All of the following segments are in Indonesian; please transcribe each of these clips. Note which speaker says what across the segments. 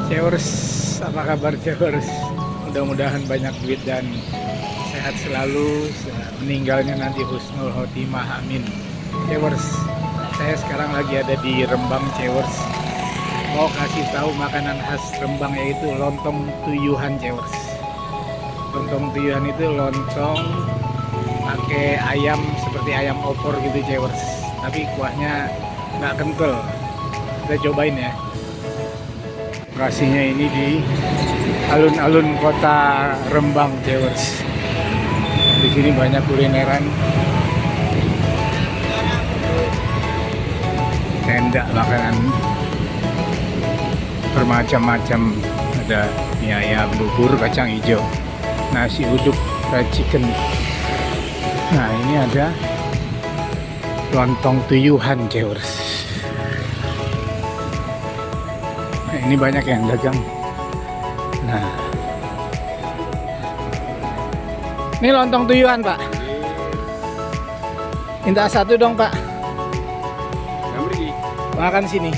Speaker 1: Cewers, apa kabar Cewers? Mudah-mudahan banyak duit dan sehat selalu. Meninggalnya nanti husnul khotimah, amin. Cewers, saya sekarang lagi ada di Rembang Cewers. Mau kasih tahu makanan khas Rembang yaitu lontong tuyuhan Cewers. Lontong tuyuhan itu lontong pakai ayam seperti ayam opor gitu Cewers. Tapi kuahnya nggak kental. Kita cobain ya. Lokasinya ini di alun-alun kota Rembang Cewers. Di sini banyak kulineran, tenda makanan bermacam-macam. Ada mie ayam, bubur kacang hijau, nasi uduk, fried chicken. Nah ini ada lontong tuyuhan Cewers. Nah, ini banyak yang dagang. Nah, ini lontong tuyuhan Pak. Minta satu dong Pak. Makan sini.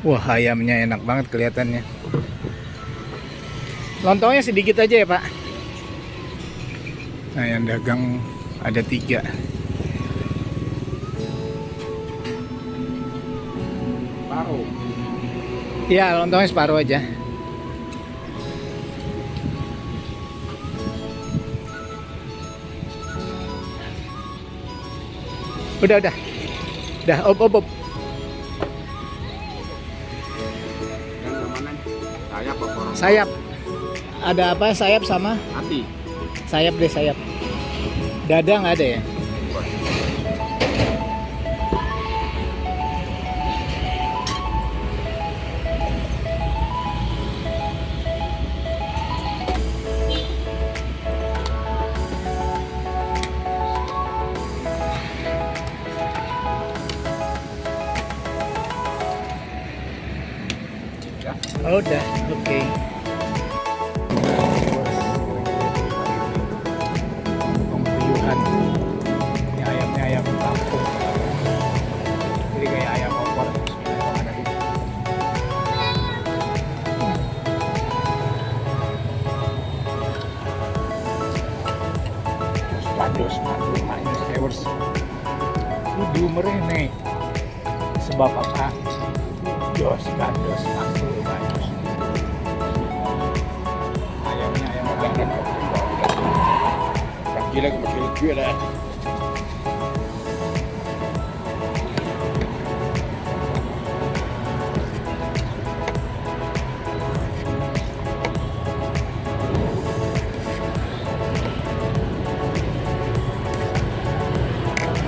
Speaker 1: Wah, ayamnya enak banget kelihatannya. Lontongnya sedikit aja ya Pak. Nah, yang dagang ada 3.
Speaker 2: Separuh.
Speaker 1: Iya, lontongnya separuh aja. Udah. Udah, op.
Speaker 2: Yang mana? Sayap apa orang?
Speaker 1: Sayap. Ada apa? Sayap sama?
Speaker 2: Hati.
Speaker 1: Sayap deh, sayap. Dada nggak ada ya?
Speaker 2: Ya.
Speaker 1: Oh, udah, oke. Lontong tuyuhan. Ini ayamnya ayam kampung. Jadi kayak ayam opor. Bismillahirrahmanirrahim. Pados, manis, Cewers. Kudu merene. Sebab apa? Jos, pados, manis. Ayamnya ayam kampung.
Speaker 2: Gila kecil gue dah.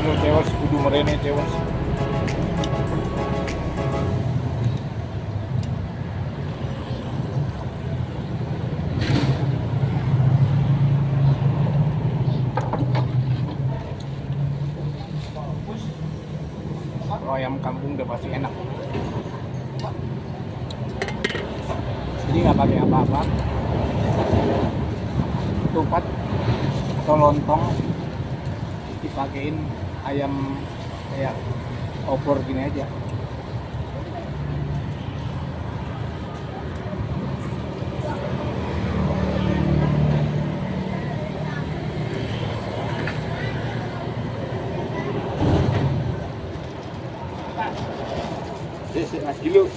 Speaker 1: Ini Cewers, kudu merene Cewers. Kalau ayam kampung udah pasti enak. Jadi nggak pakai apa-apa. Tupat atau lontong dipakein ayam kayak opor gini aja.
Speaker 2: Mas kilo.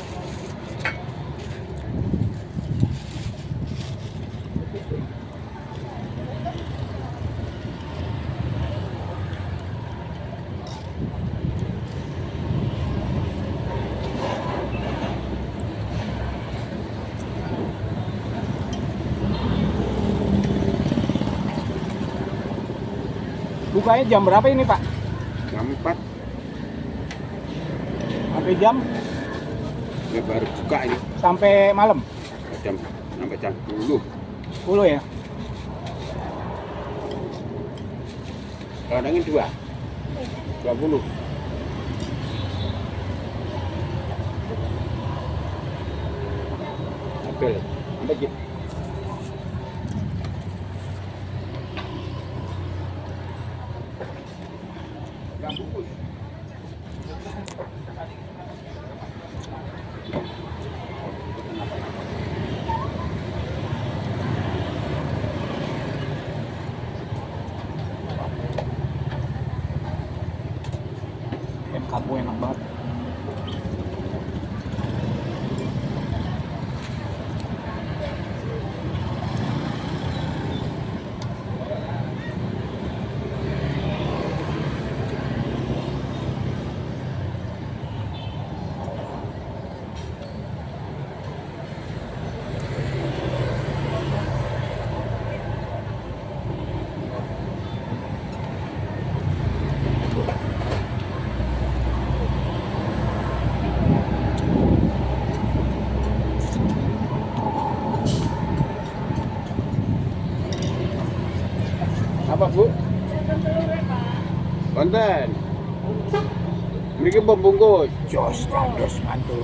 Speaker 1: Bukanya jam berapa ini Pak?
Speaker 2: Jam 4
Speaker 1: Sampai jam?
Speaker 2: ya baru buka ini.
Speaker 1: Sampai malam?
Speaker 2: Jam sampai jam 10.
Speaker 1: 10 ya?
Speaker 2: Kalau ini 2. 20. Apel. Sampai gitu. Yang bungkus.
Speaker 3: kampung enak banget.
Speaker 2: Apa Bu? Konten. Mereka membungkus.
Speaker 1: Jos gados mantul.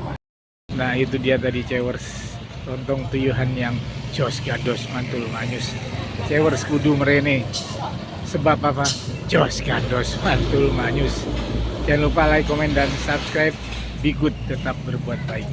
Speaker 1: Nah itu dia tadi Cewers, lontong tuyuhan yang jos gados mantul manyus. Cewers kudu merene. Sebab apa? Jos gados mantul manyus. Jangan lupa like, komen, dan subscribe. Be good, tetap berbuat baik.